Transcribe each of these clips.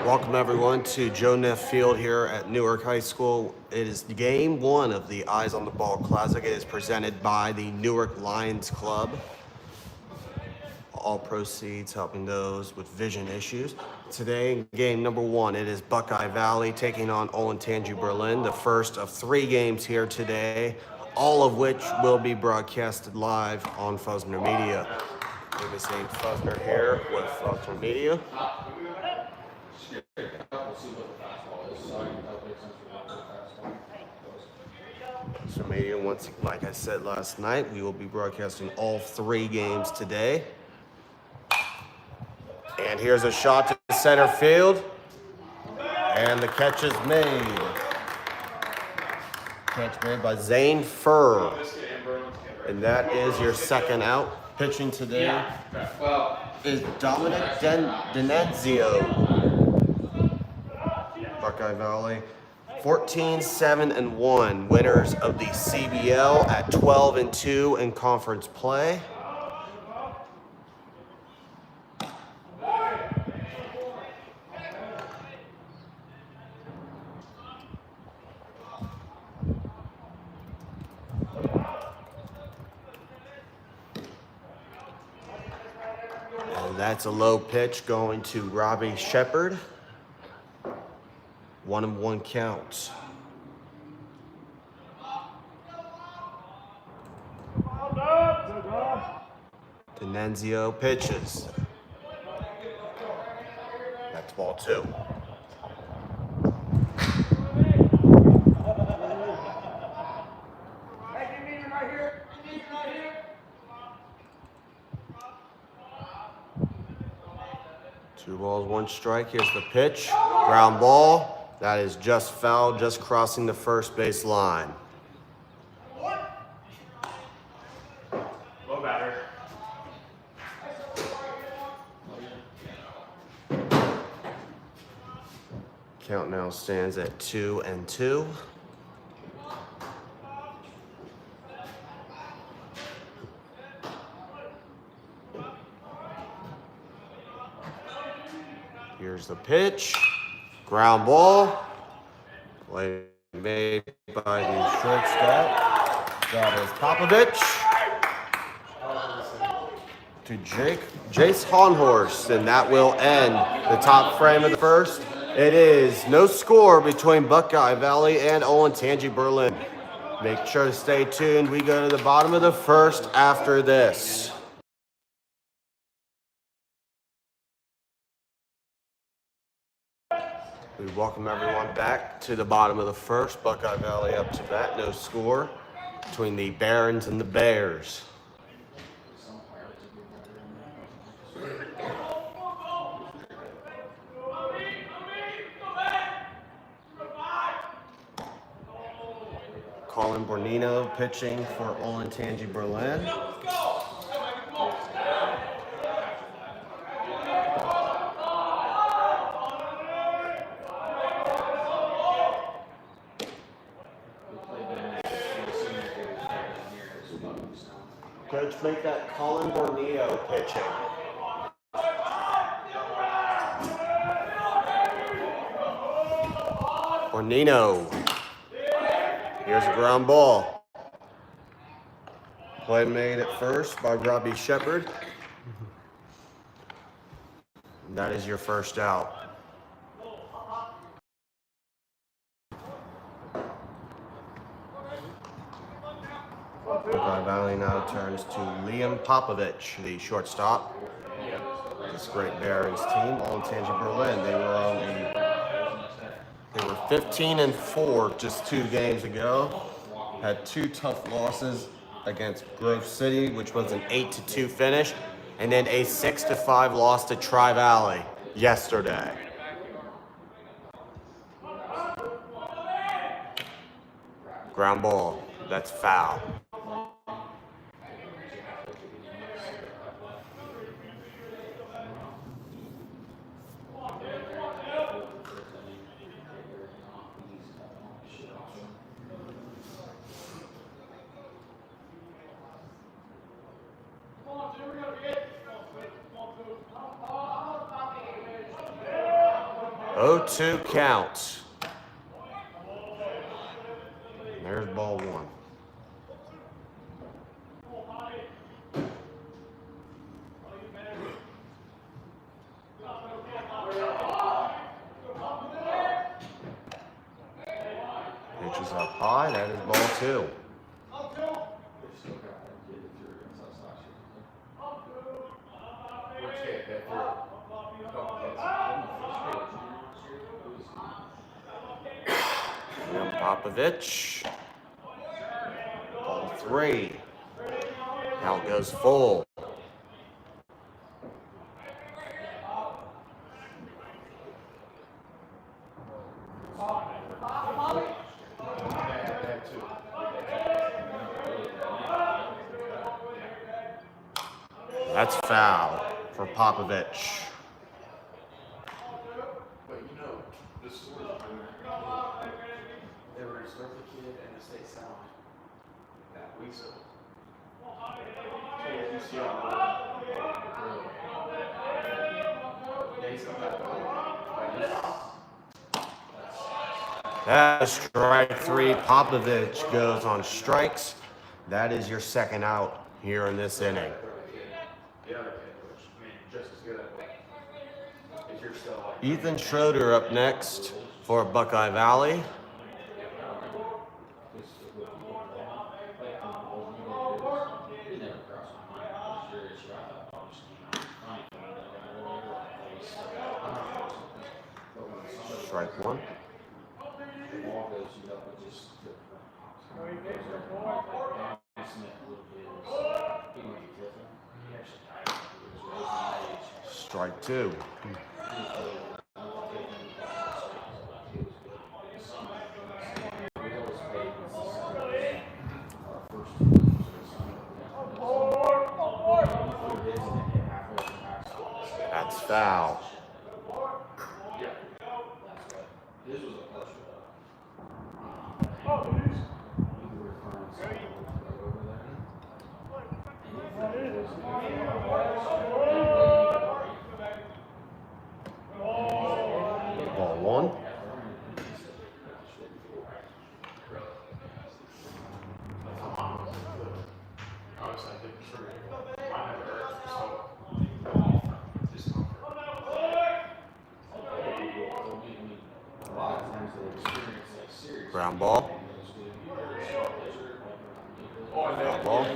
Welcome everyone to Joe Neff Field here at Newark High School. It is game one of the Eyes on the Ball Classic. It is presented by the Newark Lions Club. All proceeds helping those with vision issues. Today, in game number one, it is Buckeye Valley taking on Olentangy Berlin, the first of 3 games here today, all of which will be broadcasted live on Fusner Media. Name is Zane Fusner here with Fusner Media. Fusner Media, once, like I said last night, we will be broadcasting all 3 games today. And here's a shot to center field. And the catch is made. Catch made by Zane Furr. And that is your second out. Pitching today is Dominic Denezio. Buckeye Valley. 14-7-1. Winners of the CBL at 12-2 in conference play. That's a low pitch going to Robbie Shepard. 1-1 count. Denenzio pitches. That's ball 2. Two balls, 1 strike. Here's the pitch. Ground ball. That is just foul, just crossing the first base line. Low batter. Count now stands at 2-2. Here's the pitch. Ground ball. Play made by the shortstop. That is Popovich. To Jace Honhorst, and that will end the top frame of the first. It is no score between Buckeye Valley and Olentangy Berlin. Make sure to stay tuned. We go to the bottom of the first after this. We welcome everyone back to the bottom of the first. Buckeye Valley up to bat, no score between the Barons and the Bears. Colin Bornino pitching for Olentangy Berlin. Coach, make that Colin Borneo pitching. Bornino. Here's a ground ball. Play made at first by Robbie Shepard. That is your first out. Buckeye Valley now turns to Liam Popovich, the shortstop. This great Barons team, Olentangy Berlin. They were 15-4 just 2 games ago. Had 2 tough losses against Grove City, which was an 8-2 finish, and then a 6-5 loss to Tri-Valley yesterday. Ground ball. That's foul. 0-2 count. There's ball one. Pitches up high, that is ball two. And Popovich. Ball three. Now it goes full. That's foul for Popovich. That's strike three. Popovich goes on strikes. That is your second out here in this inning. Ethan Schroeder up next for Buckeye Valley. Strike one. Strike two. That's foul. Ball one. Ground ball. Ground ball.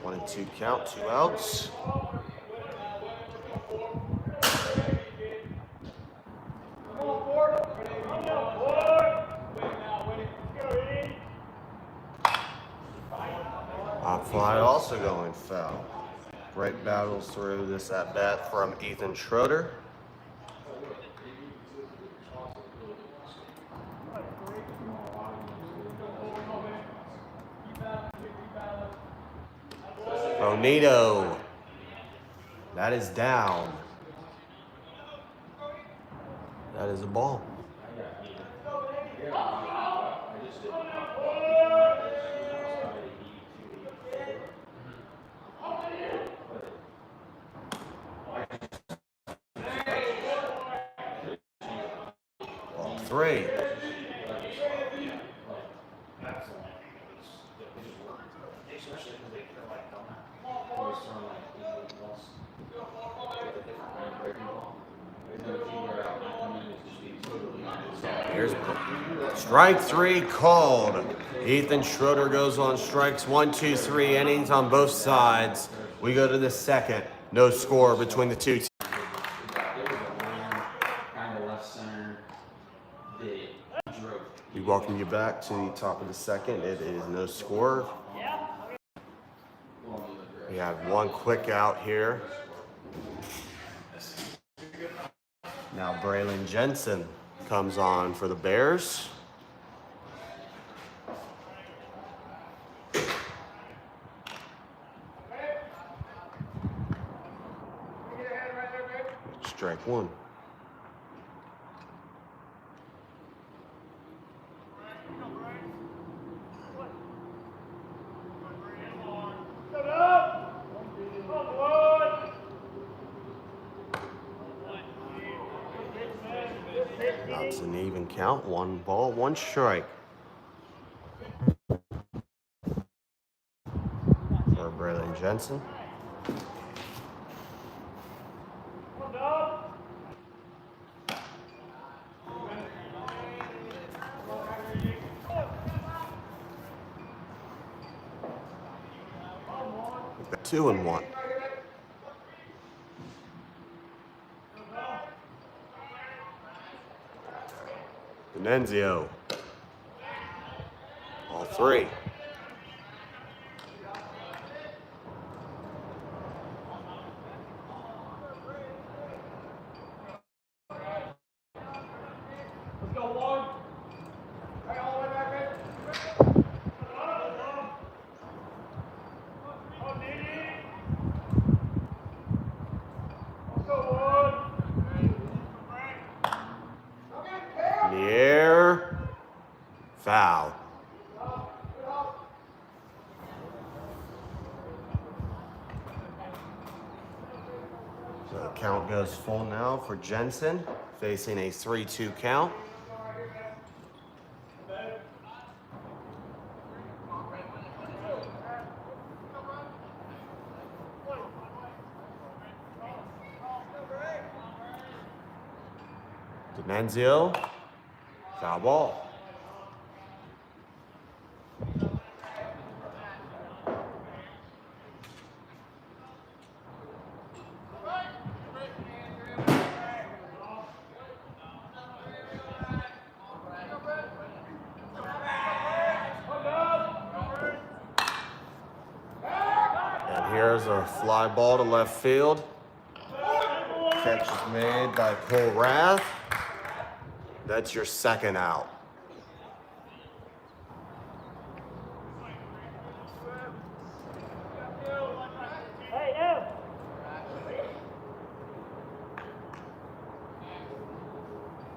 1-2 count, 2 outs. Pop fly also going foul. Great battles through this at bat from Ethan Schroeder. Bonito. That is down. That is a ball. Ball three. Here's strike three called. Ethan Schroeder goes on strikes 1, 2, 3 innings on both sides. We go to the second. No score between the two teams. We welcome you back to the top of the second. It is no score. We have one quick out here. Now Braylon Jensen comes on for the Bears. Strike one. It's an even count. 1 ball, 1 strike. For Braylon Jensen. The 2-1. Denenzio. All 3. In the air. Foul. So the count goes full now for Jensen, facing a 3-2 count. Denenzio. Foul ball. And here's a fly ball to left field. Catch is made by Cole Rath. That's your 2nd out.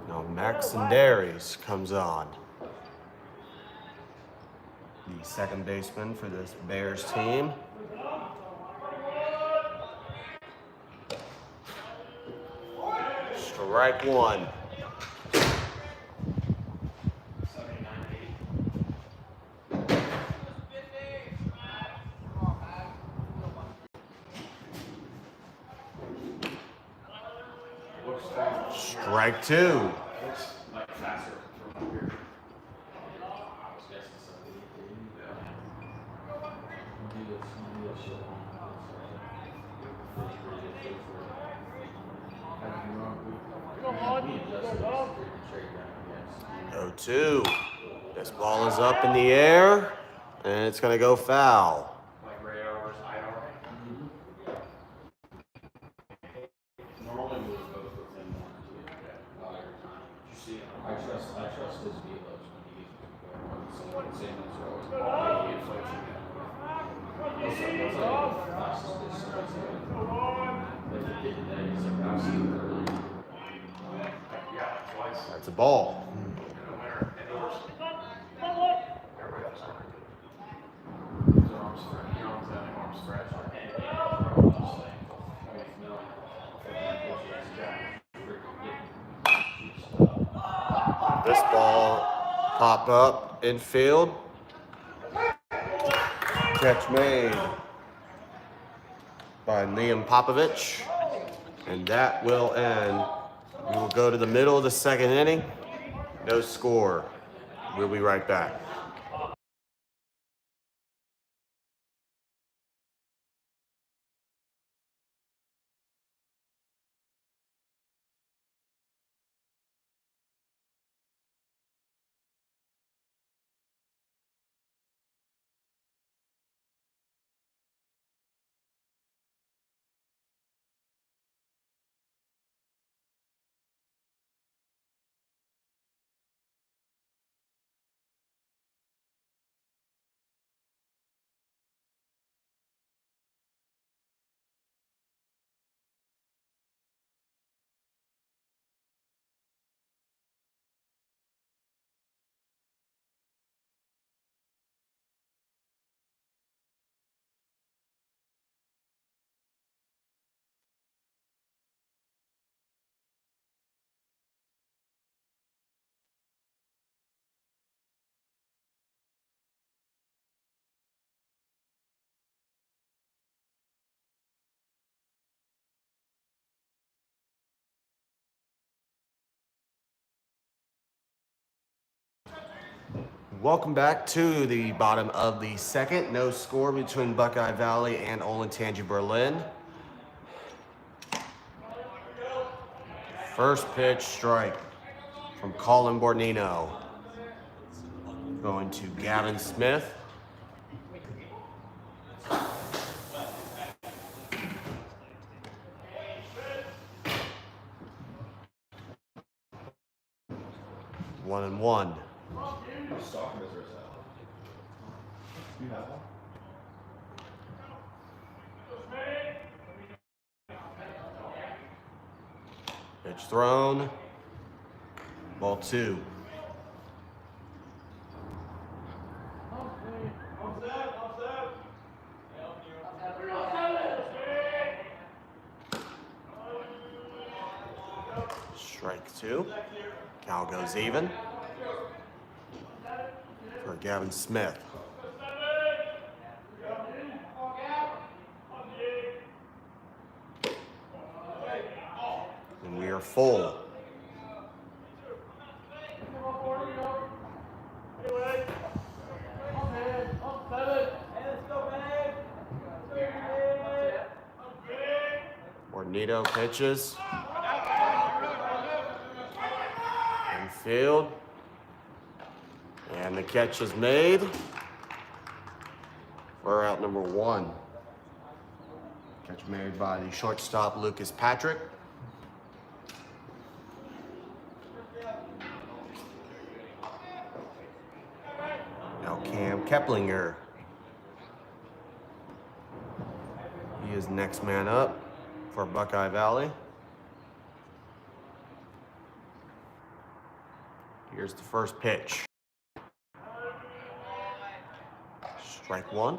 Now Max Senderis comes on. The 2nd baseman for this Bears team. Strike 1. Strike 2. Oh, 2. This ball is up in the air, and it's going to go foul. That's a ball. This ball pop up infield. Catch made by Liam Popovich. And that will end. We will go to the middle of the 2nd inning. No score. We'll be right back. Welcome back to the bottom of the second. No score between Buckeye Valley and Olentangy Berlin. First pitch strike from Colin Bornino. Going to Gavin Smith. One and one. Pitch thrown. Ball two. Strike two. Count goes even for Gavin Smith. And we are full. Bornino pitches. Infield. And the catch is made for out number one. Catch made by the shortstop, Lucas Patrick. Now Cam Keplinger. He is next man up for Buckeye Valley. Here's the first pitch. Strike one.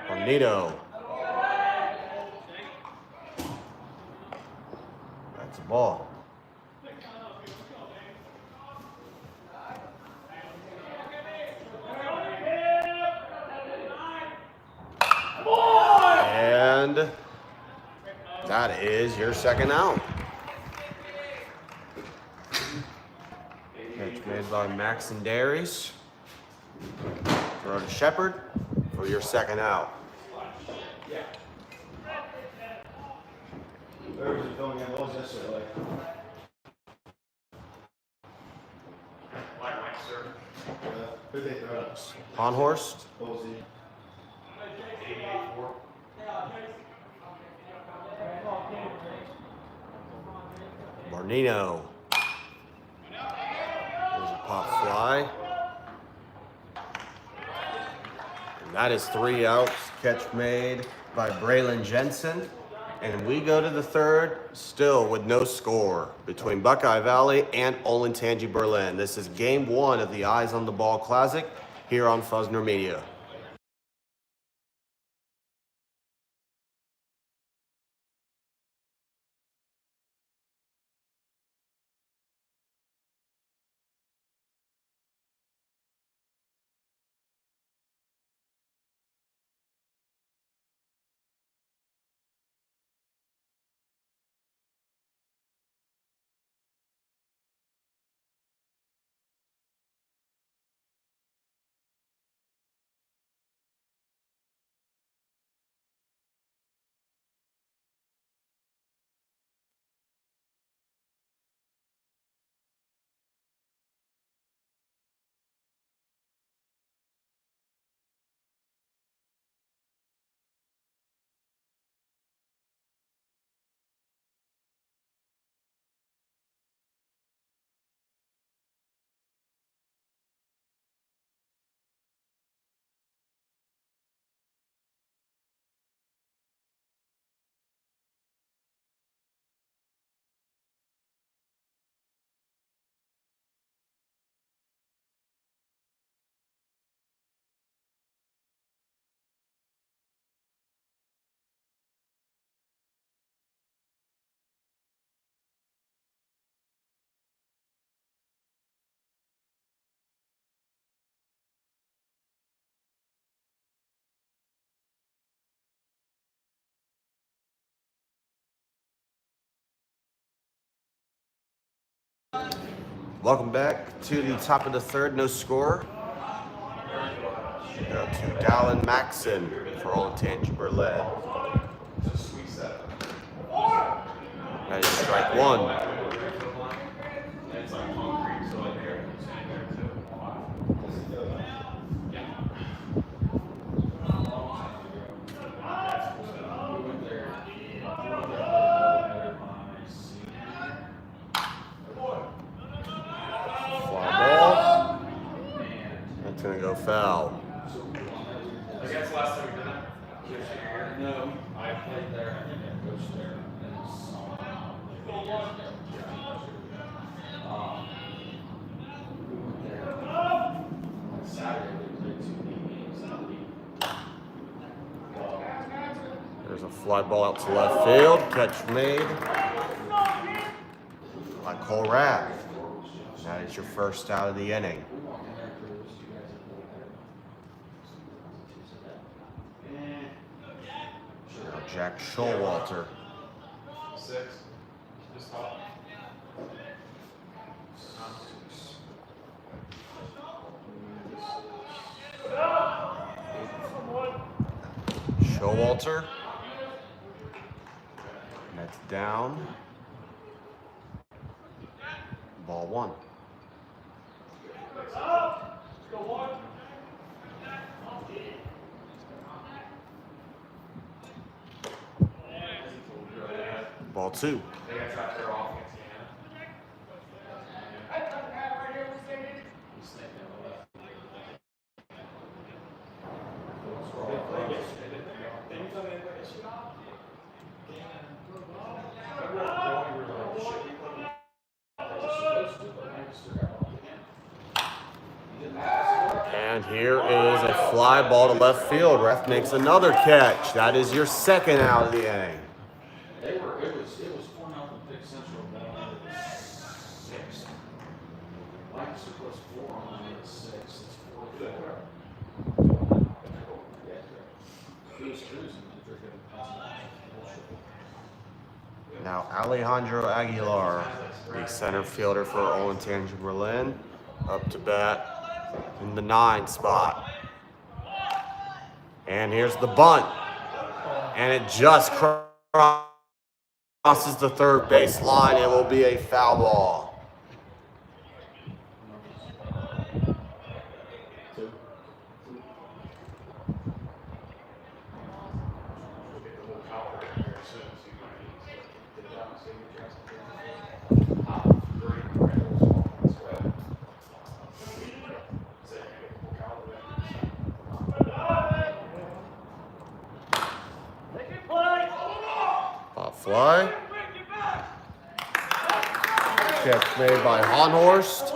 Bornino. That's a ball. And that is your second out. Catch made by Max and Darius. Throw to Shepard for your second out. Where was it going in? What was this like? Who they throw it? Honhorst. What was he? Bornino. There's a pop fly. And that is three outs. Catch made by Braylon Jensen. And we go to the third, still with no score between Buckeye Valley and Olentangy Berlin. This is game one of the Eyes on the Ball Classic here on Fusner Media. Welcome back to the top of the third, no score. Go to Dallin Maxon for Olentangy Berlin. That is strike one. That's going to go foul. I guess last time we did that. No, I played there. I think I coached there. We went there on Saturday. We played 2 games that week. There's a fly ball out to left field. Catch made by Cole Rath. That is your first out of the inning. Now Jack Showalter. 6. Just top. Showalter. That's down. Ball 1. Ball 2. They got trapped their offense. And here is a fly ball to left field. Ref makes another catch. That is your second out of the inning. It was 4-0 Pick Central going into the 6th. Lancaster was 4 on the 6th. It's 4-4. He was cruising. Now Alejandro Aguilar, the center fielder for Olentangy Berlin, up to bat in the 9 spot. And here's the bunt. And it just crosses the third base line. It will be a foul ball. Pop fly. Catch made by Honhorst.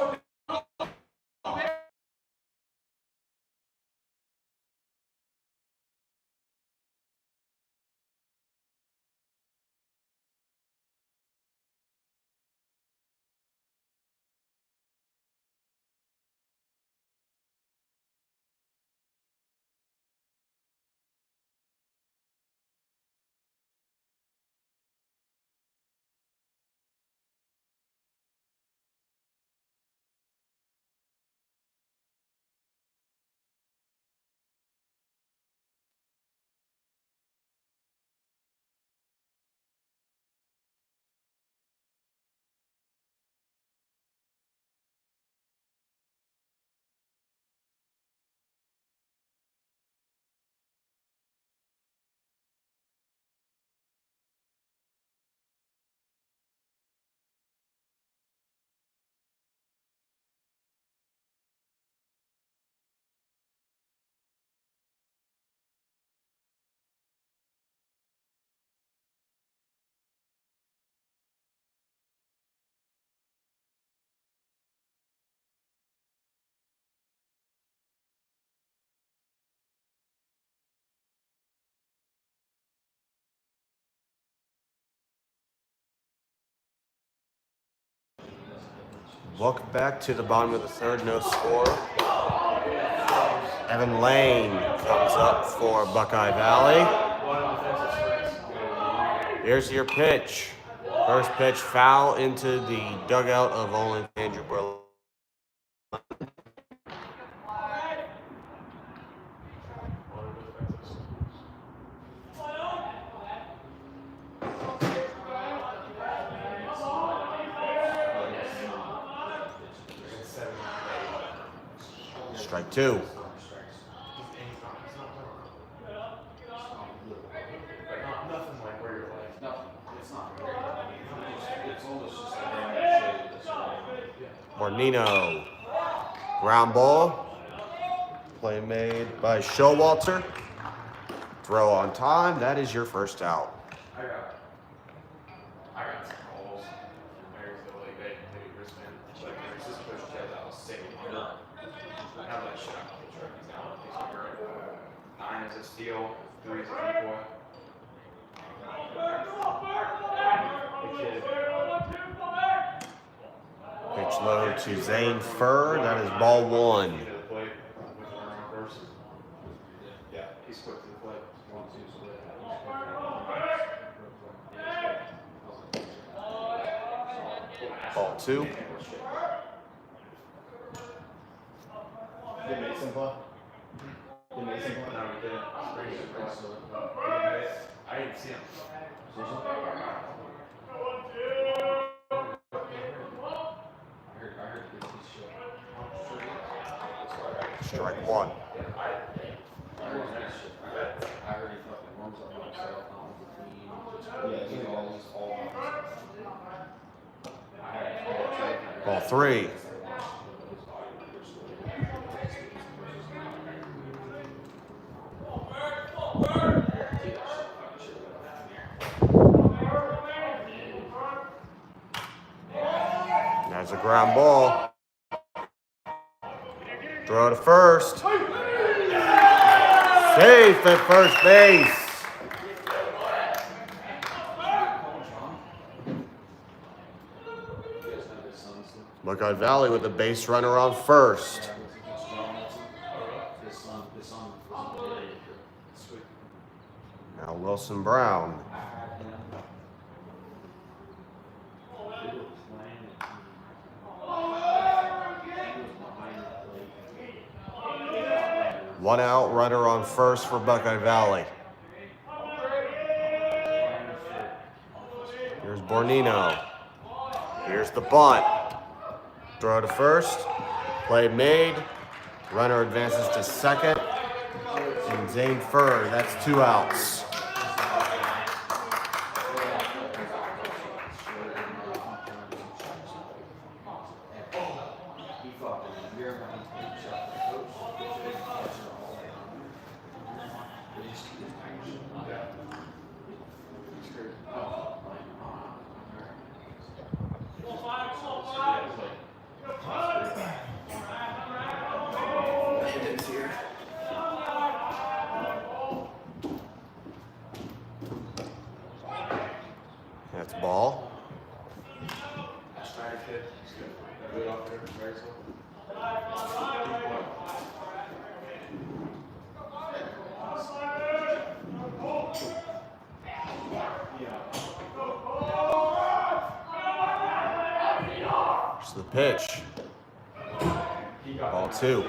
Welcome back to the bottom of the third, no score. Evan Lane comes up for Buckeye Valley. Here's your pitch. First pitch foul into the dugout of Olentangy Berlin. Strike two. He's not but nothing like where you're like, nothing. It's not great. It's almost just like Mornino. Ground ball. Play made by Showalter. Throw on time. That is your first out. I got some calls from Marysville, like they wristband, like their assistant coach said that was sick. How that shit out of the truck. He's down. He's like, all right, 9 is a steal, 3 is a decoy. Pitch low to Zane Furr. That is ball one. Yeah, he's quick to the plate. 1-2 split. Ball two. Did Mason play? Did Mason play? No, we didn't. I didn't see him. Strike one. Ball three. That's a ground ball. Throw to first. Safe at first base. Buckeye Valley with the base runner on first. Now Wilson Brown. One out, runner on first for Buckeye Valley. Here's Bornino. Here's the bunt. Throw to first. Play made. Runner advances to second. And Zane Furr, that's 2 outs. That's ball. Here's the pitch. Ball two.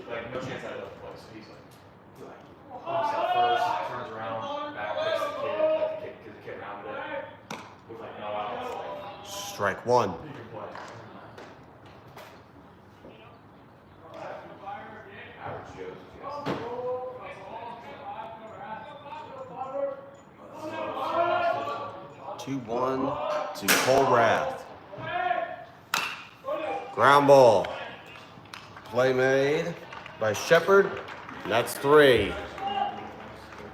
Like no chance out of the play, so he's like pumps out first, turns around, back picks the kid, because the kid rounded it with like no outs. Like, Strike one. you can play. Average Joe's, if you guys. 2-1 to Cole Rath. Ground ball. Play made by Shepard. That's 3.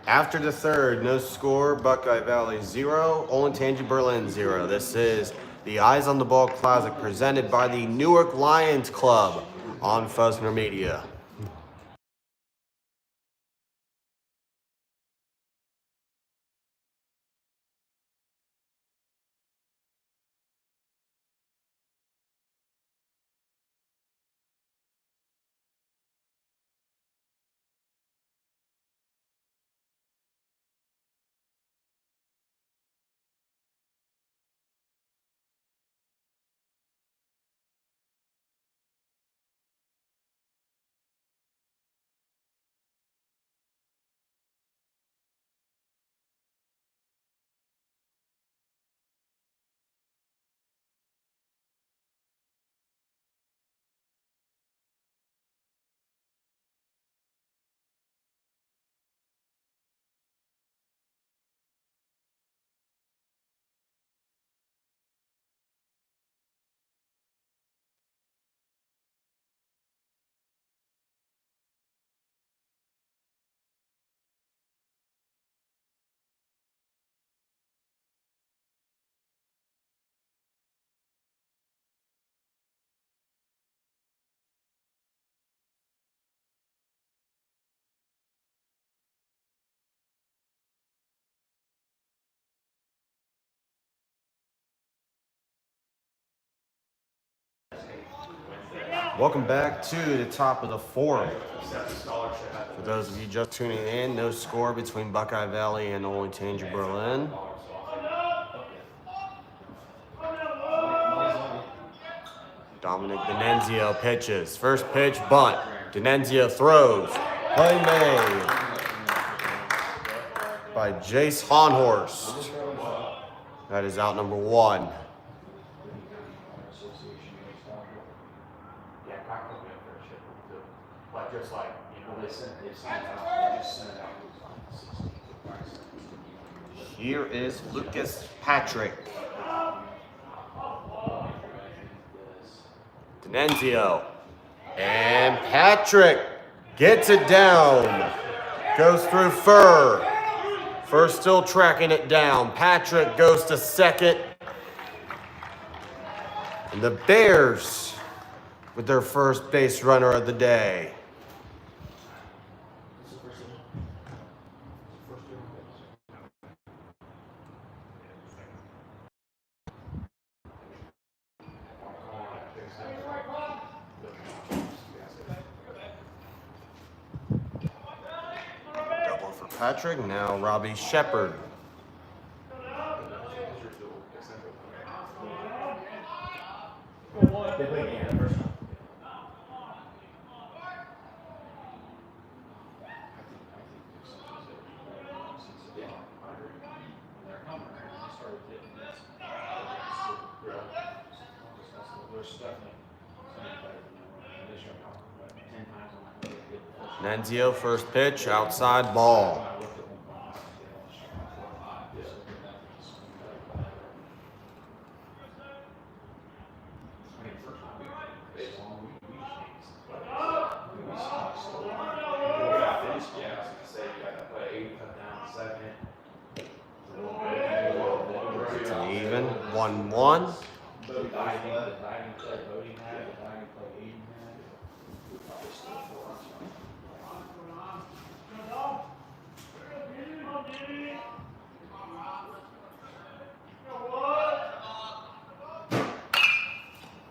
After the third, no score. Buckeye Valley 0. Olentangy Berlin 0. This is the Eyes on the Ball Classic presented by the Newark Lions Club on Fosner Media. Welcome back to the top of the fourth. Accept a scholarship at For those of you just tuning in, no score between Buckeye Valley and Olentangy, Berlin. Dominic D'Annunzio pitches. First pitch, bunt. D'Annunzio throws. Play made by Jace Honhorst. That is out number one. Yeah, back up there for a ship too. Like just like, you know, They just sent it out. Here is Lucas Patrick. D'Annunzio. And Patrick gets it down. Goes through Fur. Fur still tracking it down. Patrick goes to second. And the Bears with their first base runner of the day. Double for Patrick. Now Robbie Shepard. They played the first one. D'Annunzio, first pitch, outside ball. It's an even 1-1.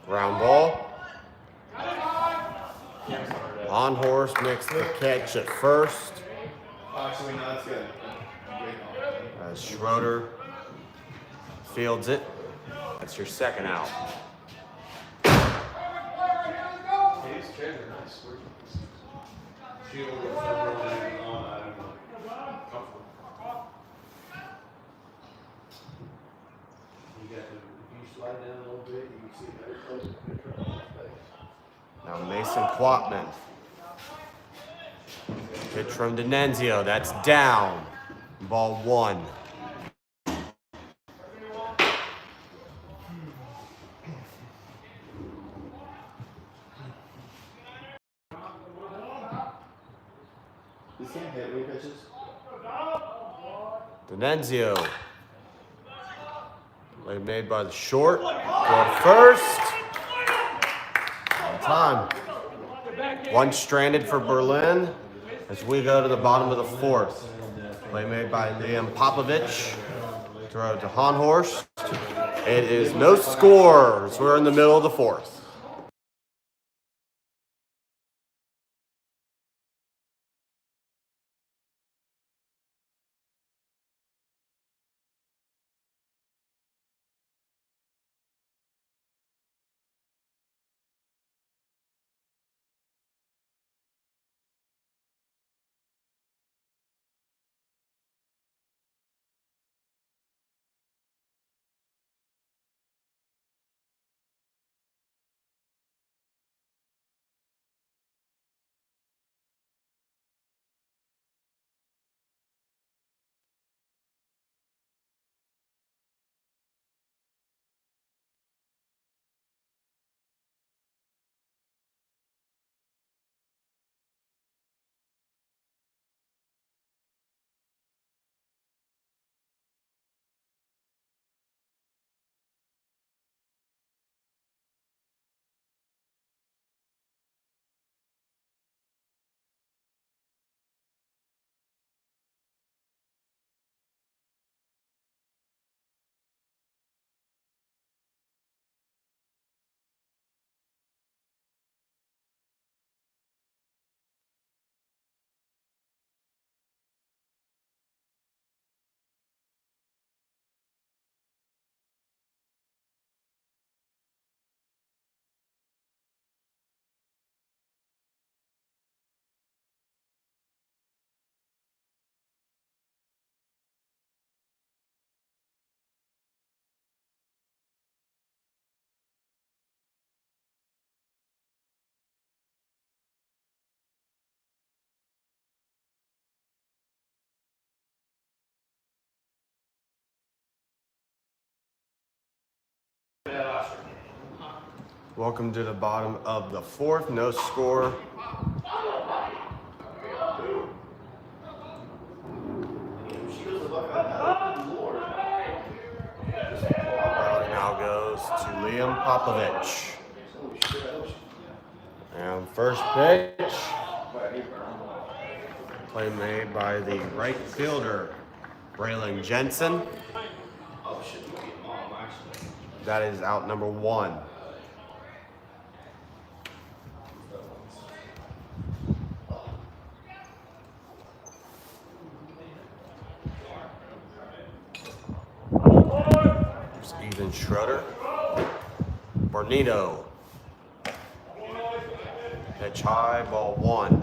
Ground ball. Honhorst makes the catch at first. Actually, no, that's good. As Schroeder fields it. That's your second out. Now Mason Quatman. Pitch from D'Annunzio. That's down. Ball one. This can't hit when he pitches. D'Annunzio. Play made by the short. Go first. On time. One stranded for Berlin as we go to the bottom of the fourth. Play made by Liam Popovich. Throw to Honhorst. It is no score as we're in the middle of the fourth. Welcome to the bottom of the fourth. No score. She goes to Buckeye. Good Lord. Rally now goes to Liam Popovich. Holy shit, I hope she. And first pitch, play made by the right fielder, Braylon Jensen. Oh shit, you get mom actually. That is out number 1. There's Ethan Schroeder. Bornito. Pitch high, ball 1.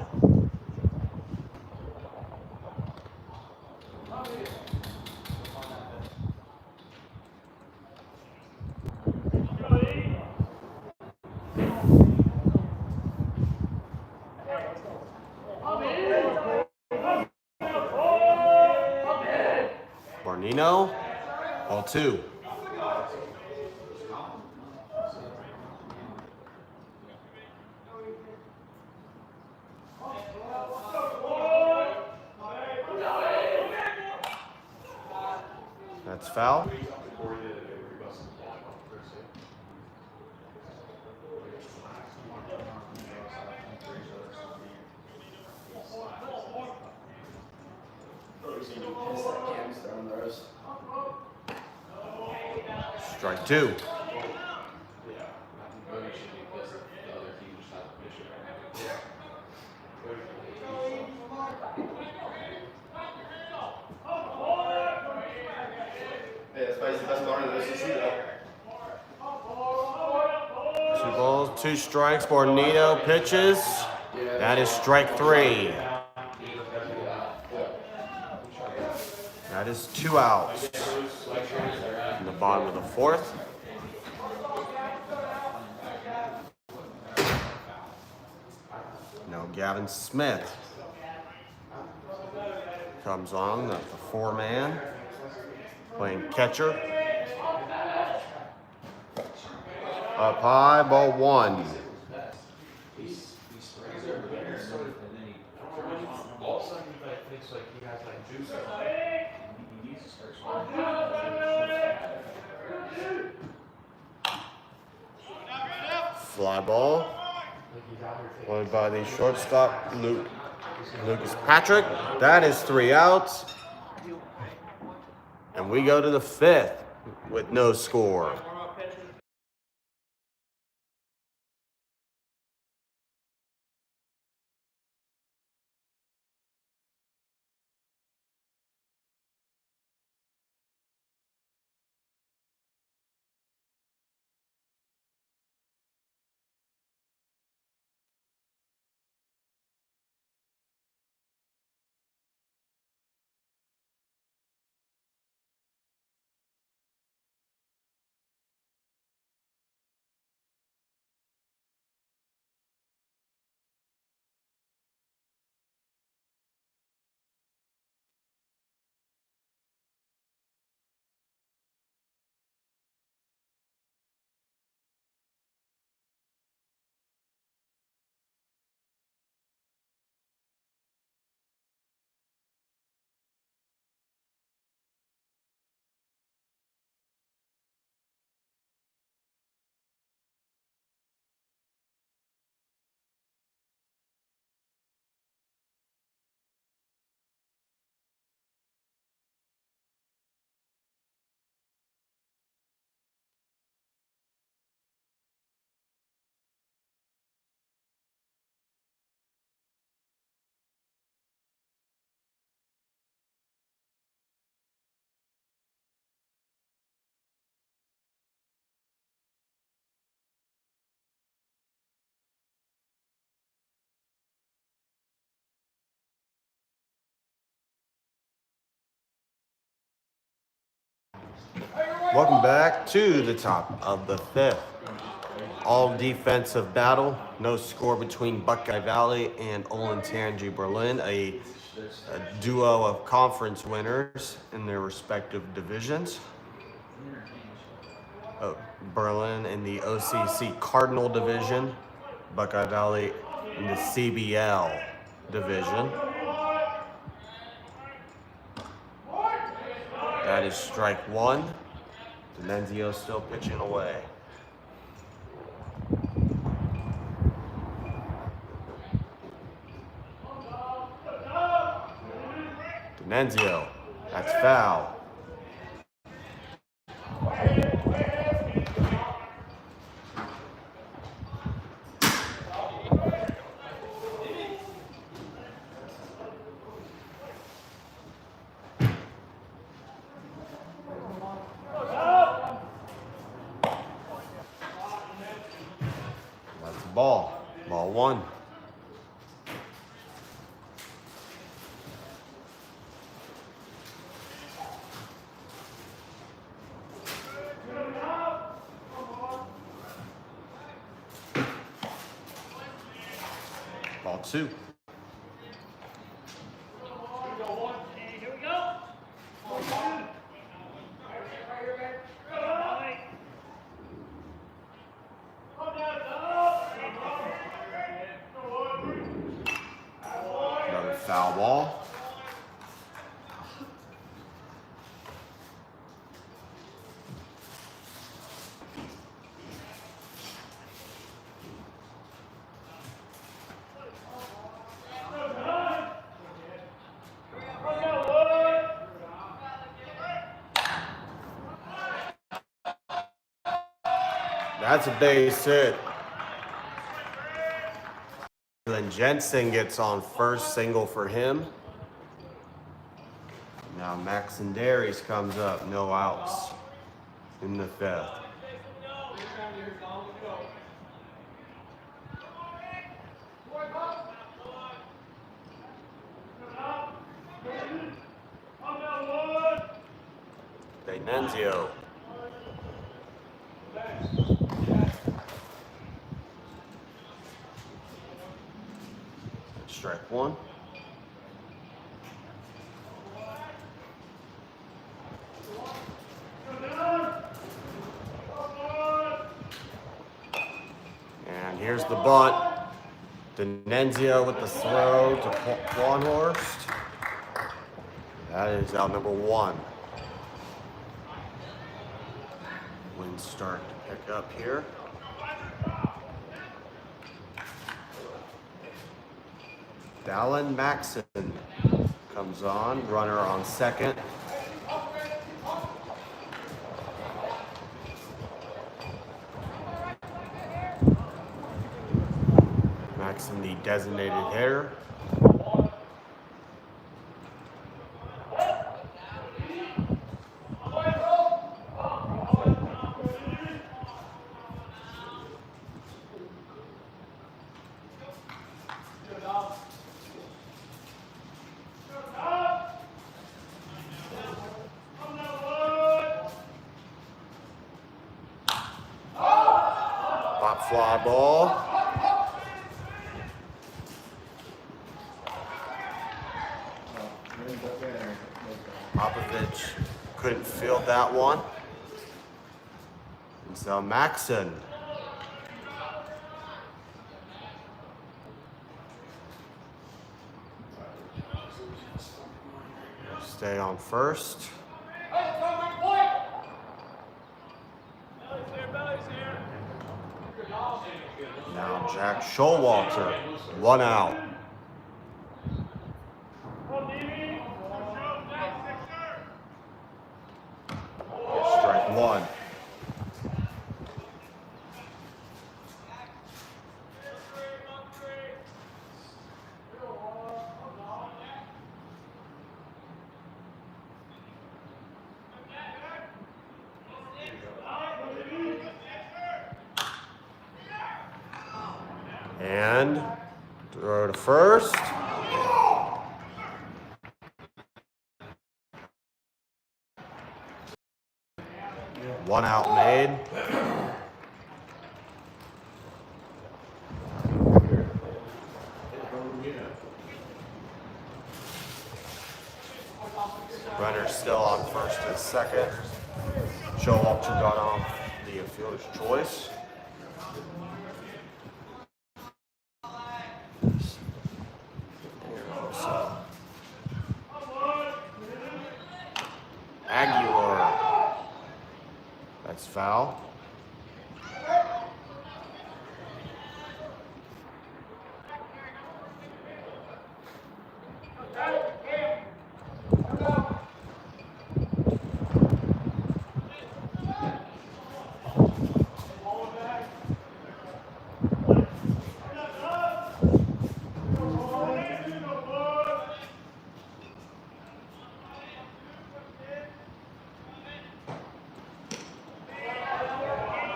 Bornino, ball 2. That's foul. Strike 2. Hey, that's why he's the best owner in the SEC though. 2 balls, 2 strikes. Bornito pitches. That is strike 3. That is 2 outs. In the bottom of the fourth. Now Gavin Smith comes on, the 4-man, playing catcher. Up high, ball 1. All of a sudden, he thinks like he has like juice. He needs to start Fly ball. Played by the shortstop, Lucas Patrick. That is 3 outs. And we go to the 5th with no score. Welcome back to the top of the 5th. All defensive battle. No score between Buckeye Valley and Olentangy Berlin, a duo of conference winners in their respective divisions. Berlin in the OCC Cardinal Division, Buckeye Valley in the CBL Division. That is strike one. D'Annunzio still pitching away. D'Annunzio, that's foul. That's ball. Ball one. Ball two. Another foul ball. That's a base hit. Then Jensen gets on first, single for him. Now Maxon Darius comes up, no outs in the fifth. D'Annunzio. Strike one. And here's the bunt. D'Annunzio with the throw to Wanhorst. That is out number one. Winds start to pick up here. Dallin Maxon comes on, runner on second. Maxon, the designated hitter. Pop fly ball. Popovich couldn't field that one. And so Maxon stay on first. Now Jack Showalter, one out. Strike one. And throw to first. One out made. Runner still on first and second. Showalter got off the be a fielder's choice. Aguilar. That's foul.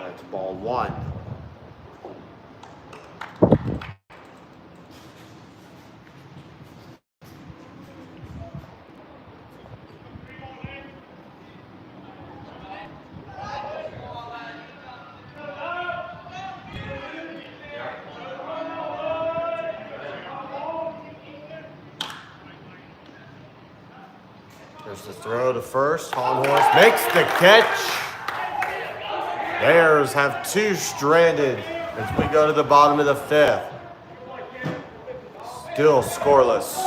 That's ball one. There's the throw to first. Horse makes the catch. Bears have two stranded as we go to the bottom of the fifth. Still scoreless.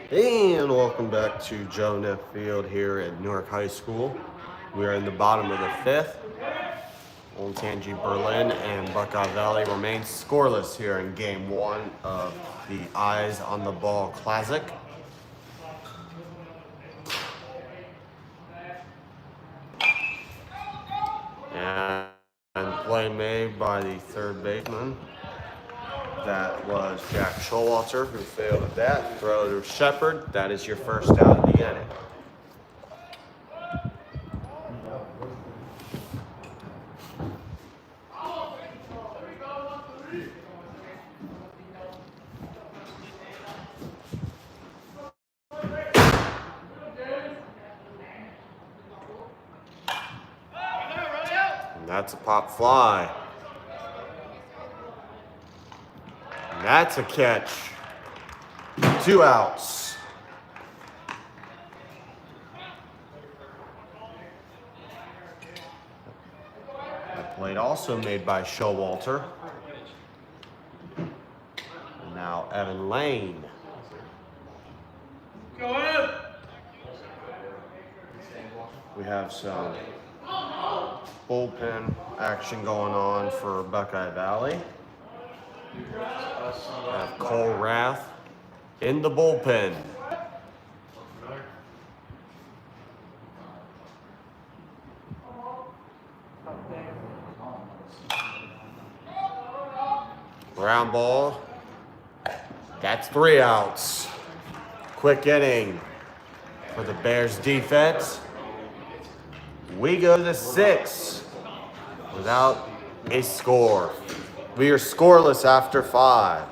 And welcome back to Joe Neff Field here at Newark High School. We are in the bottom of the fifth. Olentangy, Berlin, and Buckeye Valley remain scoreless here in game one of the Eyes on the Ball Classic. And play made by the third baseman. That was Jack Showalter, who failed at that. Throw to Shepard. That is your first out of the inning. And that's a pop fly. And that's a catch. 2 outs. That plate also made by Showalter. And now Evan Lane. Go ahead. We have some bullpen action going on for Buckeye Valley. We have Cole Rath in the bullpen. Ground ball That's 3 outs. Quick inning for the Bears defense. We go to the 6th without a score. We are scoreless after 5.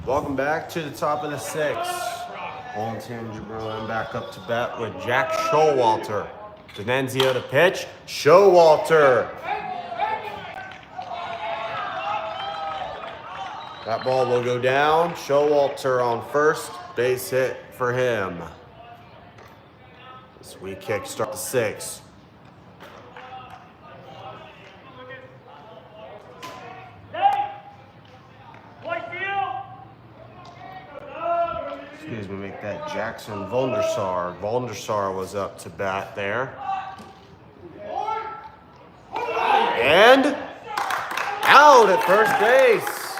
Welcome back to the top of the 6th. Olentangy back up to bat with Jack Showalter. D'Annunzio to pitch. Showalter. That ball will go down. Showalter on first. Base hit for him. Sweet kick start the 6th. Excuse me, make that Jackson Vondersar. Vondersar was up to bat there. And out at first base.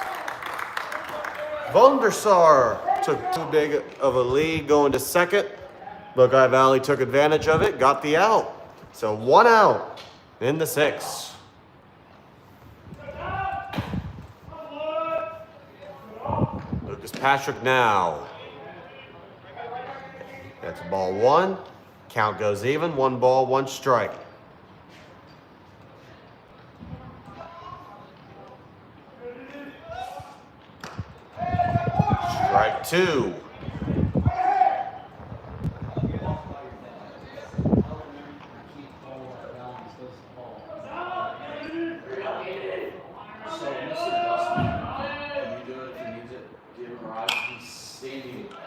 Vondersar took too big of a lead going to second. Buckeye Valley took advantage of it, got the out. So 1 out in the 6th. Lucas Patrick now. That's ball 1. Count goes even. 1 ball, 1 strike. Strike 2.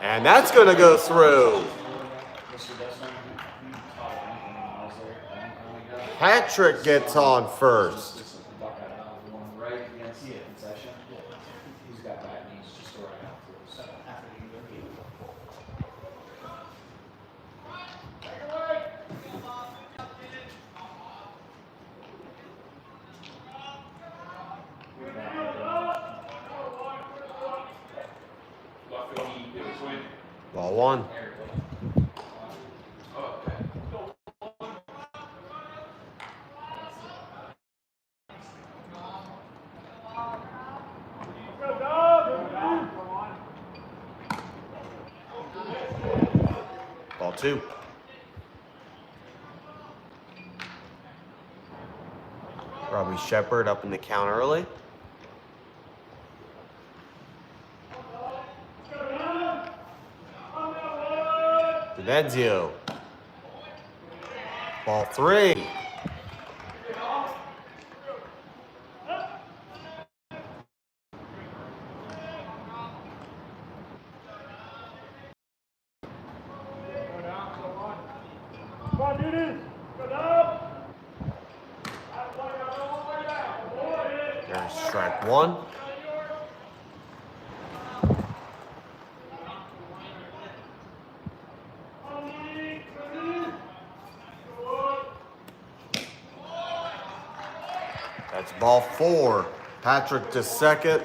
And that's going to go through. Patrick gets on first. Ball 1. Ball 2. Robbie Shepard up in the count early. D'Annunzio. Ball 3. There's strike 1. That's ball 4. Patrick to second.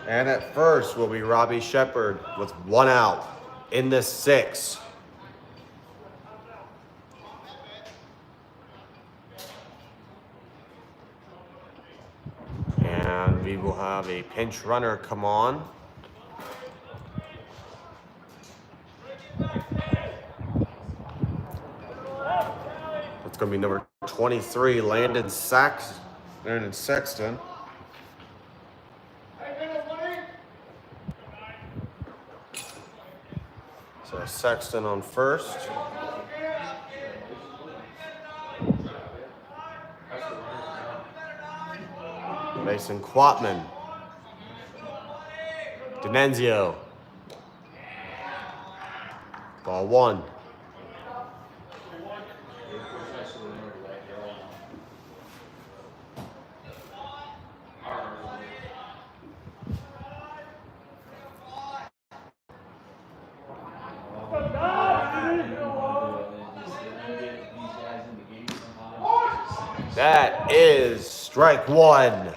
And at first will be Robbie Shepard with 1 out in the 6th. And we will have a pinch runner come on. It's going to be number 23, Landon Sexton. So Sexton on first. Mason Quatman. D'Annunzio. Ball 1. That is strike 1.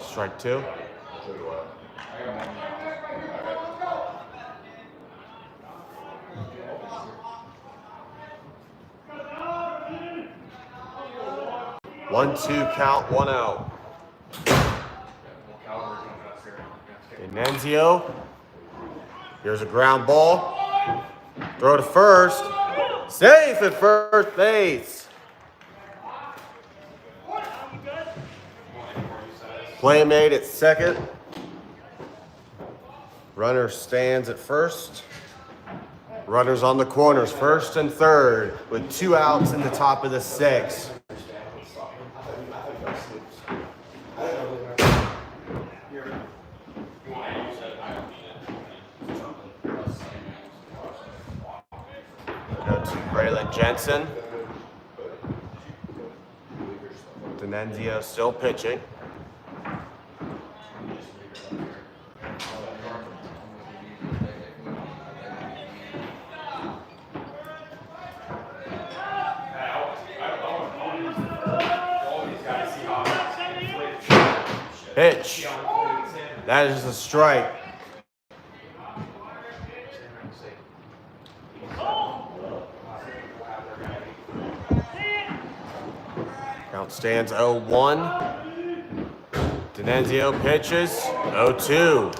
Strike 2. One, 2 count, 1 out. D'Annunzio. Here's a ground ball. Throw to first. Safe at first base. Play made at second. Runner stands at first. Runners on the corners, first and third, with 2 outs in the top of the 6th. Jensen. D'Annunzio still pitching. Pitch. That is a strike. Count stands 0-1. D'Annunzio pitches 0-2.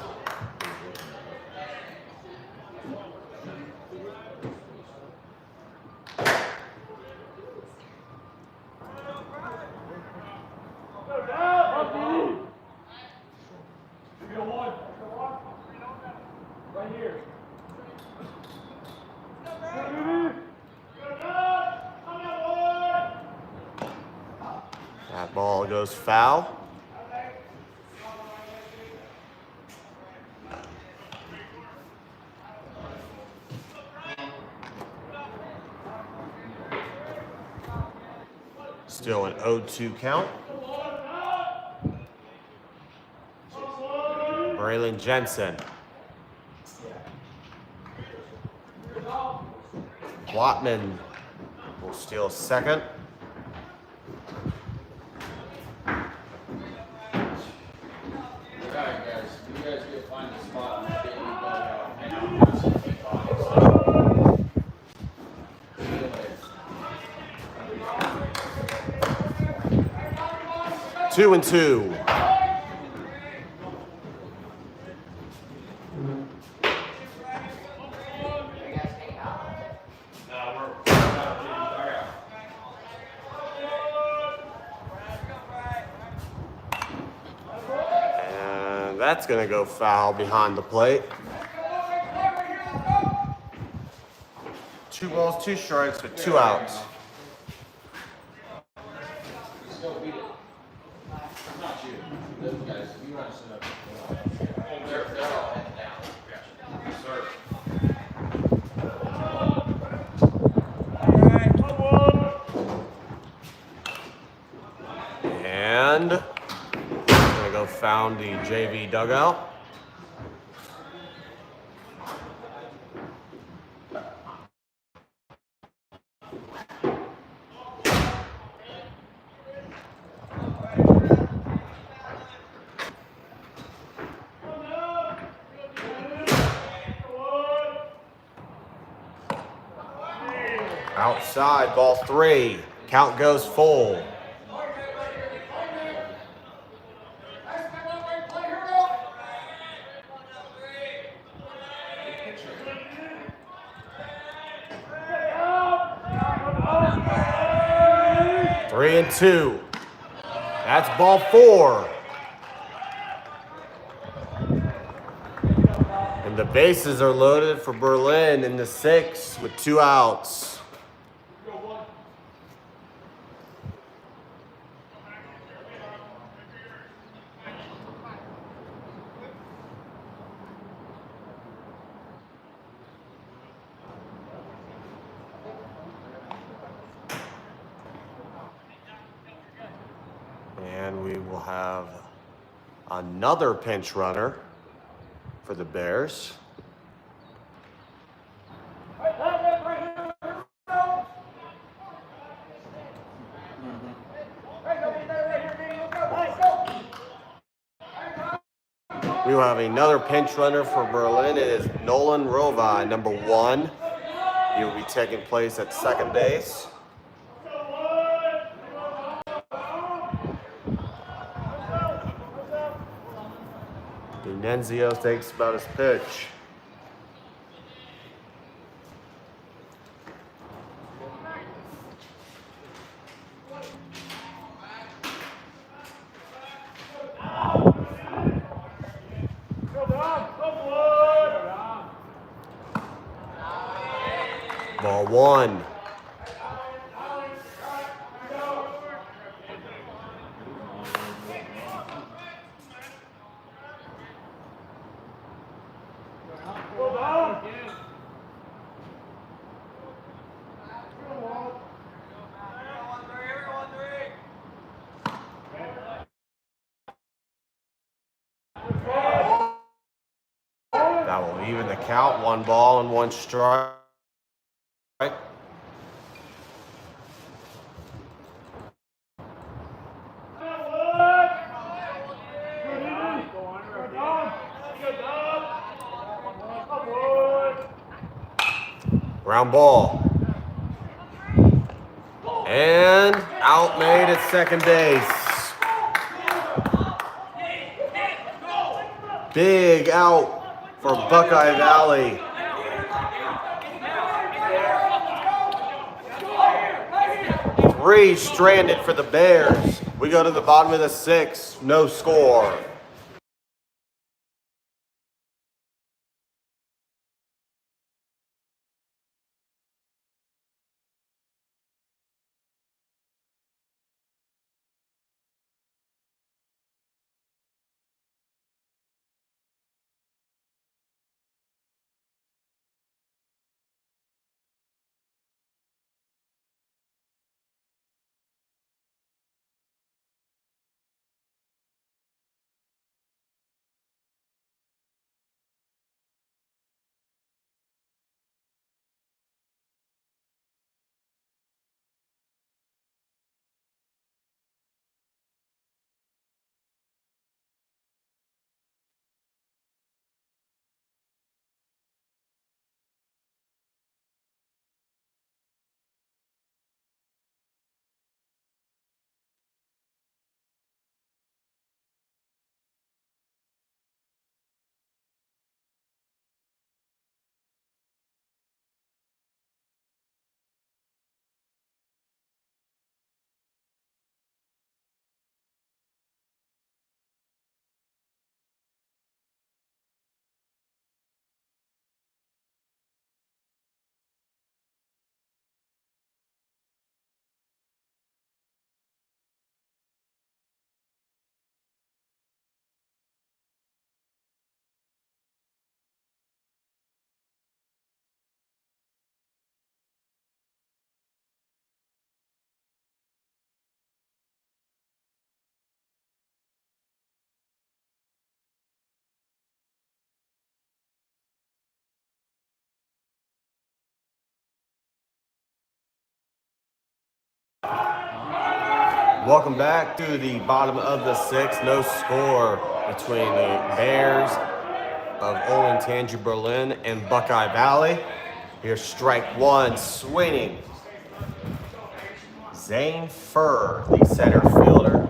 That ball goes foul. Still an 0-2 count. Braylon Jensen. Quatman will steal second. Two and two. And that's going to go foul behind the plate. 2 balls, 2 strikes with 2 outs. And gonna go found the JV dugout. Outside, ball 3. Count goes full. Three and 2. That's ball 4. And the bases are loaded for Berlin in the 6th with 2 outs. And we will have another pinch runner for the Bears. We will have another pinch runner for Berlin. It is Nolan Rovi, number 1. He will be taking place at second base. Nenzio thinks about his pitch. Ball 1. That will even the count. 1 ball and 1 strike. Ground ball. And out made at second base. Big out for Buckeye Valley. 3 stranded for the Bears. We go to the bottom of the 6th. No score. Welcome back to the bottom of the sixth. No score between the Bears of Olentangy, Berlin, and Buckeye Valley. Here's strike one, swinging. Zane Furr, the center fielder.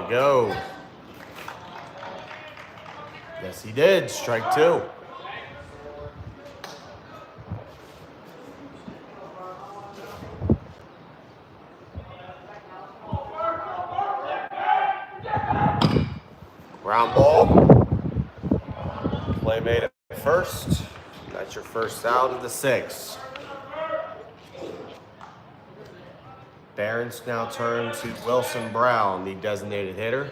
Go. Yes, he did. Strike two. Ground ball. Play made at first. That's your first out of the sixth. Barons now turn to Wilson Brown, the designated hitter.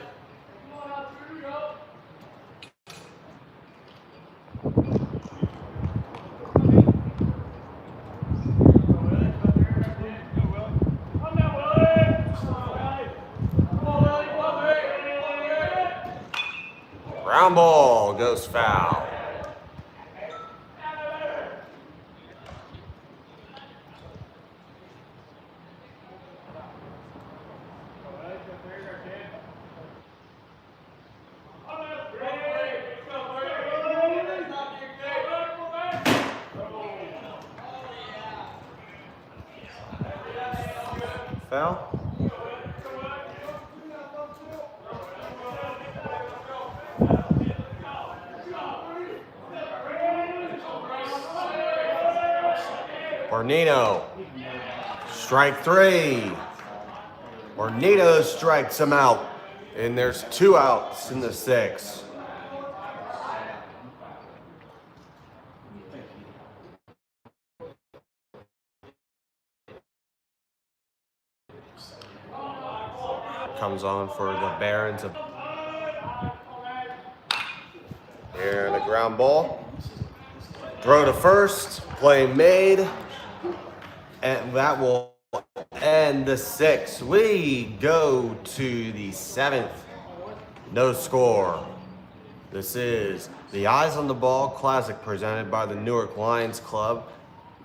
Ground ball goes foul. Foul. Ornito. Strike three. Ornito strikes him out. And there's 2 outs in the sixth. Comes on for the Barons of here, the ground ball. Throw to first, play made, and that will end the sixth. We go to the seventh. No score. This is the Eyes on the Ball Classic presented by the Newark Lions Club,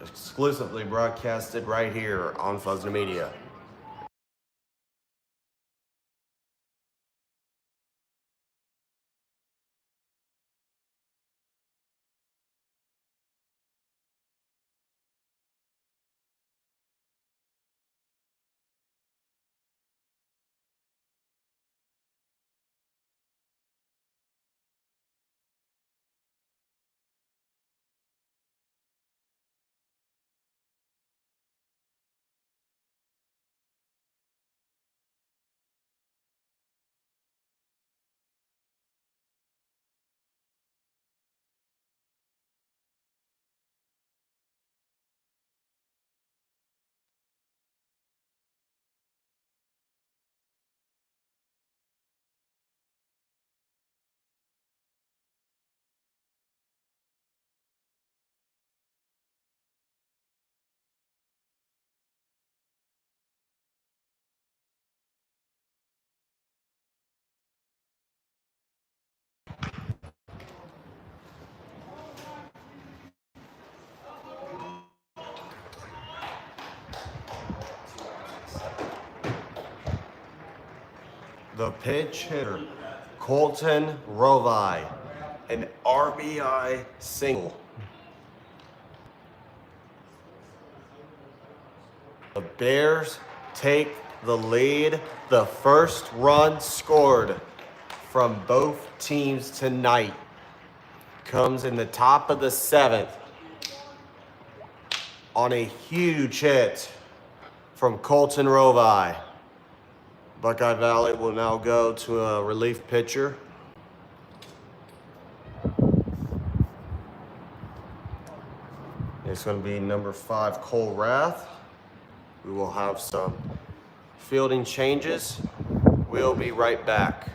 exclusively broadcasted right here on Fuzzy Media. The pitch hitter, Colton Rovi, an RBI single. The Bears take the lead. The first run scored from both teams tonight comes in the top of the seventh on a huge hit from Colton Rovi. Buckeye Valley will now go to a relief pitcher. It's going to be number 5, Cole Rath. We will have some fielding changes. We'll be right back.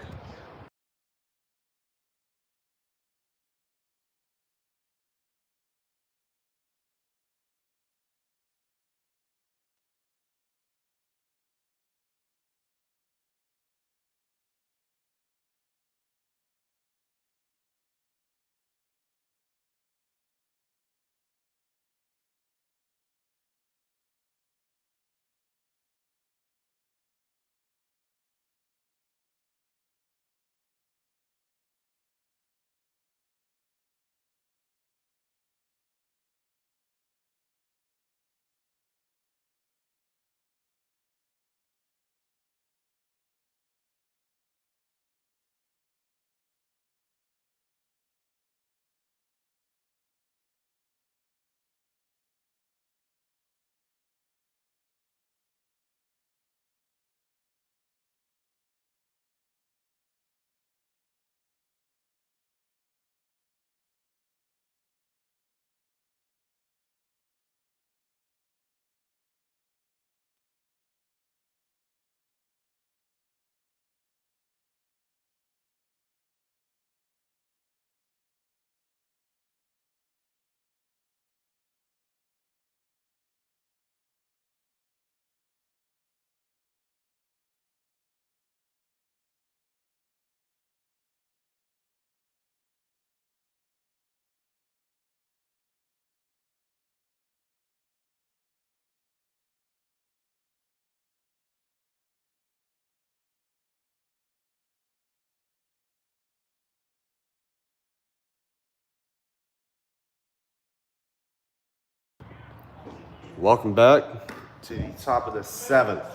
Welcome back to the top of the 7th.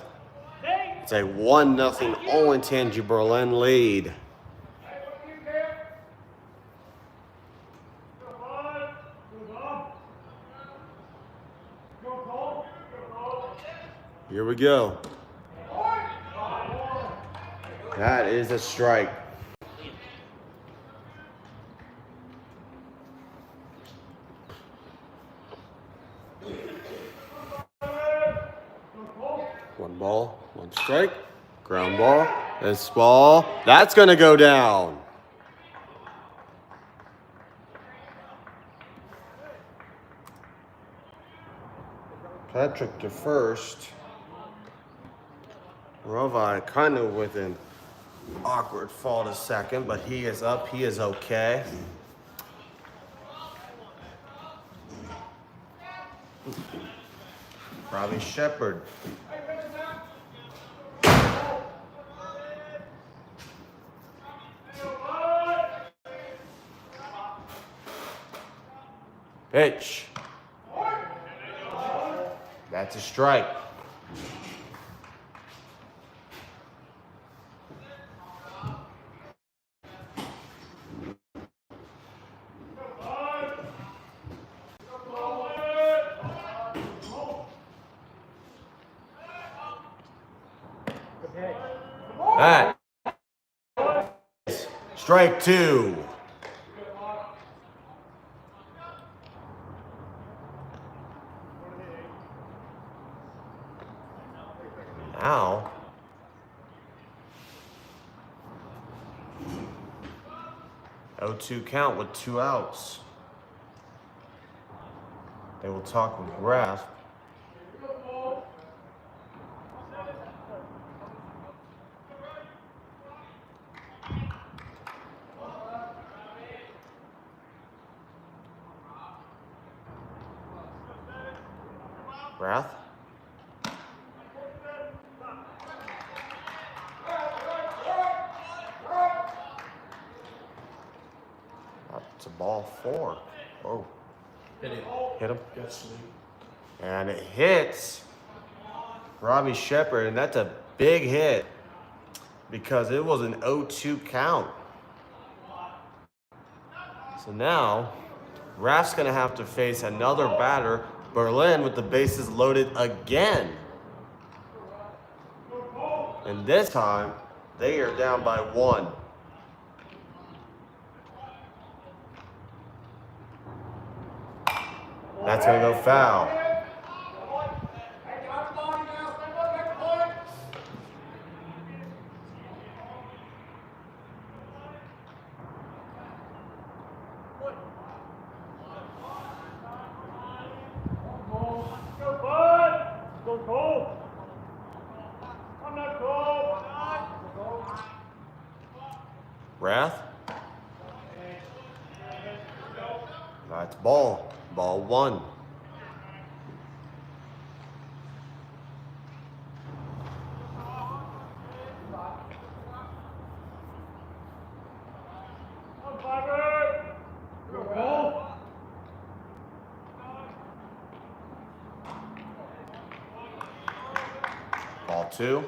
It's a 1-0 Olentangy Berlin lead. Here we go. That is a strike. One ball, one strike. Ground ball. This ball. That's going to go down. Patrick to first. Rovi kind of with an awkward fall to second, but he is up. He is okay. Robbie Shepard. Pitch. That's a strike. That is strike 2. Now, (0-2) count with 2 outs. They will talk with Graff. Graff. That's a ball 4. Oh. Hit him. Hit him. Got sleep. And it hits Robbie Shepard, and that's a big hit because it was an 0-2 count. So now, Raff's going to have to face another batter, Berlin, with the bases loaded again. And this time, they are down by 1. That's going to go foul. Wrath. That's ball. Ball one. Ball two.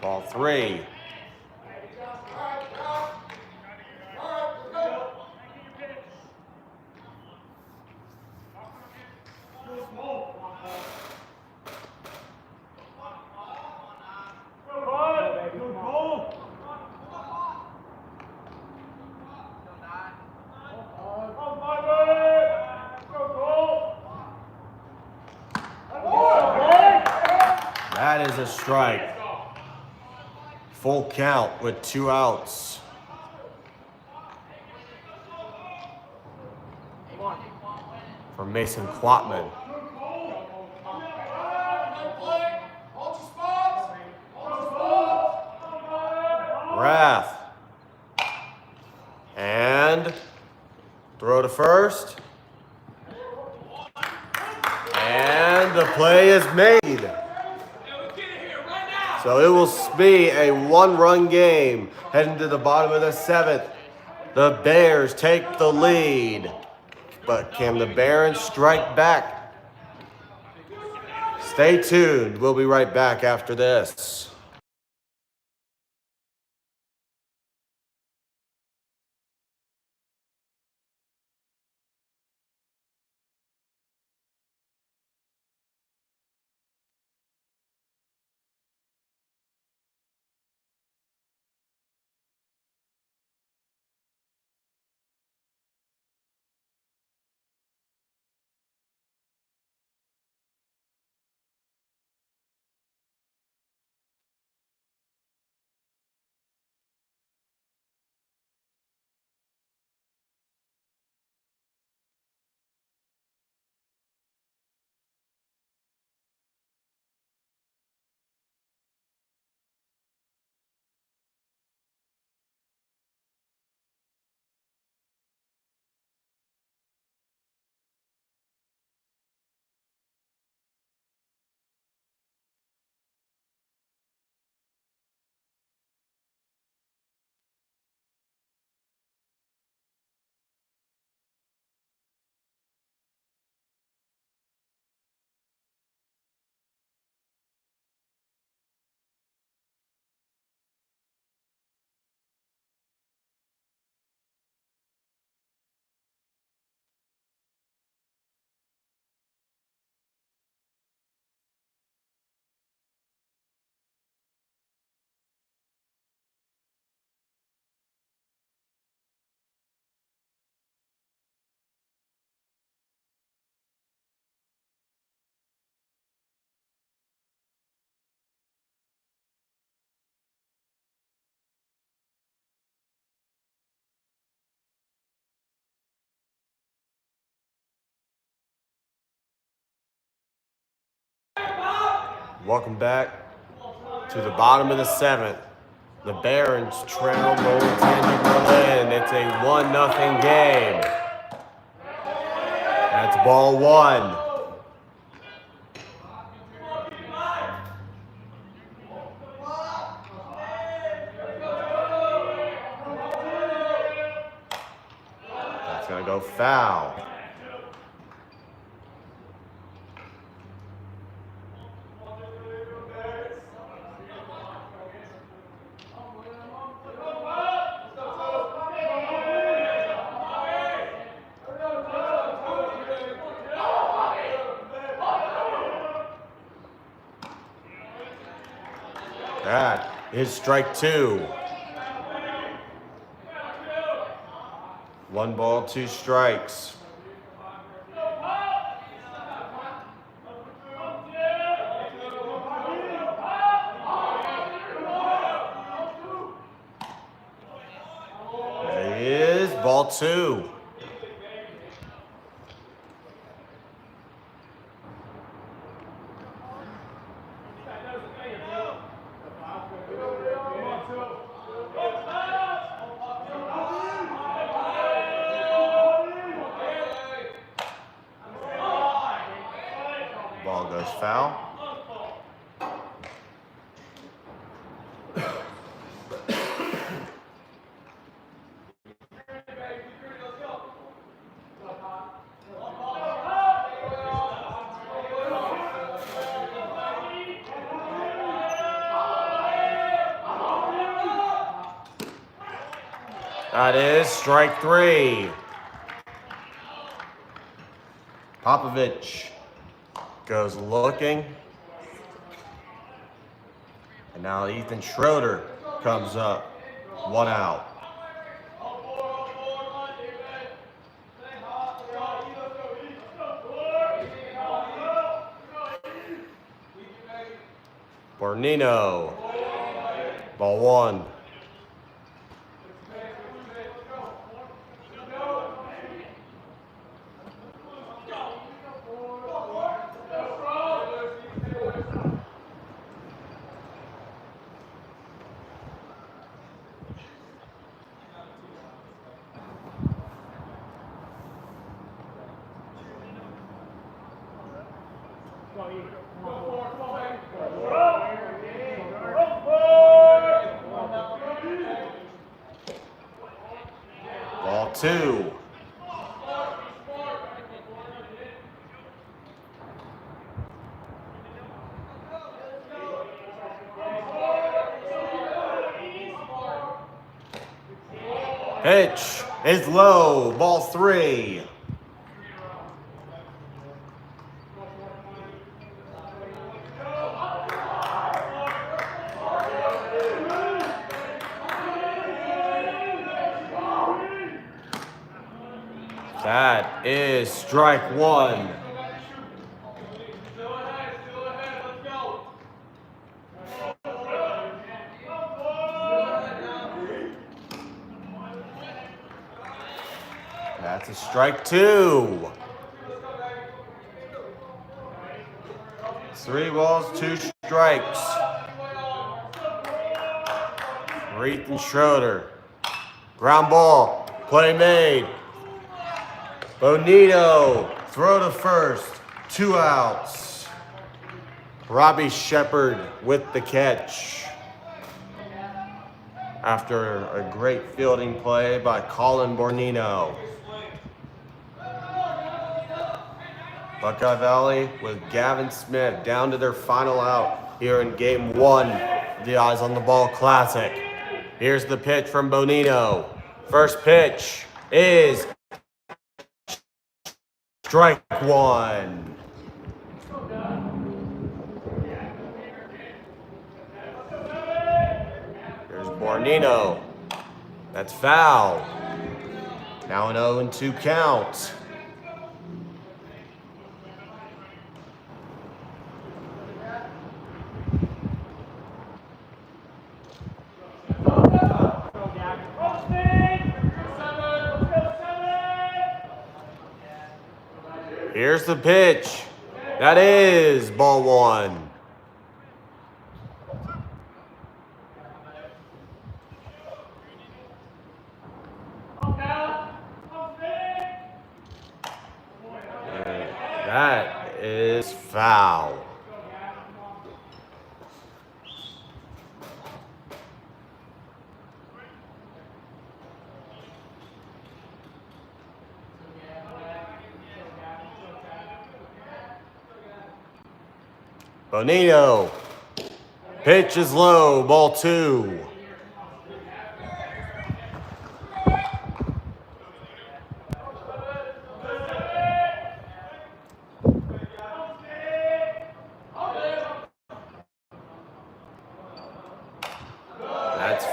Ball three. That is a strike. Full count with 2 outs. For Mason Quatman. Wrath. And throw to first. And the play is made. So it will be a 1-run game heading to the bottom of the 7th. The Bears take the lead. But can the Barons strike back? Stay tuned. We'll be right back after this. Welcome back to the bottom of the 7th. The Barons trail Olentangy Berlin. It's a 1-0 game. That's ball one. That's going to go foul. That is strike 2. 1 ball, 2 strikes. There he is, ball 2. Ball goes foul. That is strike 3. Popovich goes looking. And now Ethan Schroeder comes up. 1 out. Bornino. Ball 1. Ball 2. Pitch is low. Ball 3. That is strike 1. That's a strike 2. 3 balls, 2 strikes. For Ethan Schroeder. Ground ball. Play made. Bonito. Throw to first. 2 outs. Robbie Shepard with the catch. After a great fielding play by Colin Bornino. Buckeye Valley with Gavin Smith down to their final out here in Game 1 of the Eyes on the Ball Classic. Here's the pitch from Bonino. First pitch is strike 1. Here's Bornino. That's foul. Now an 0-2 count. Here's the pitch. That is ball 1. That is foul. Bonino. Pitch is low, ball 2.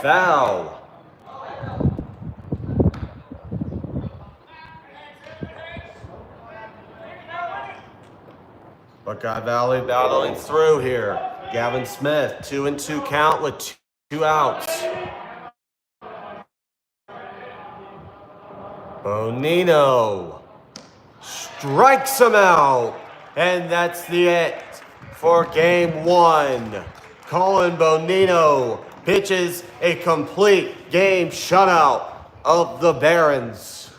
foul. Buckeye Valley battling through here. Gavin Smith, 2-2 count with 2 outs. Bonino strikes him out. And that's the end for game 1. Colin Bonino pitches a complete game shutout of the Barons.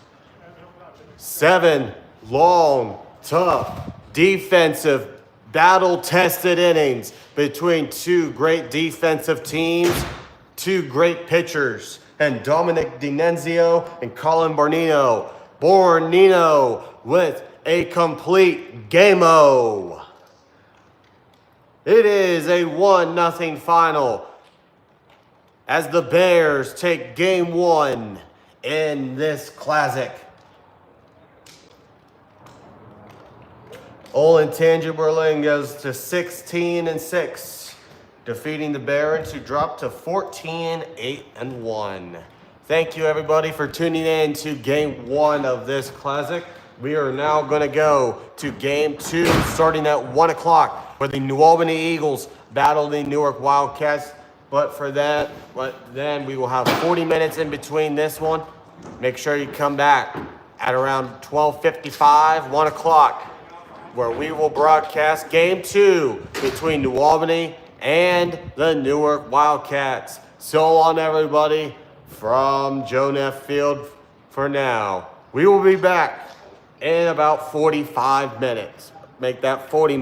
7 long, tough, defensive, battle-tested innings between 2 great defensive teams, 2 great pitchers, and Dominic DiNenzio and Colin Bornino. Bornino with a complete game-o. It is a 1-0 final as the Bears take game 1 in this classic. Olentangy goes to 16-6, defeating the Barons, who dropped to 14-8-1. Thank you, everybody, for tuning in to game 1 of this classic. We are now going to go to game 2, starting at 1 o'clock, where the New Albany Eagles battle the Newark Wildcats. But then we will have 40 minutes in between this one. Make sure you come back at around 12:55, 1 o'clock, where we will broadcast game 2 between New Albany and the Newark Wildcats. So long, everybody, from Joe Neff Field for now. We will be back in about 45 minutes. Make that 40 minutes.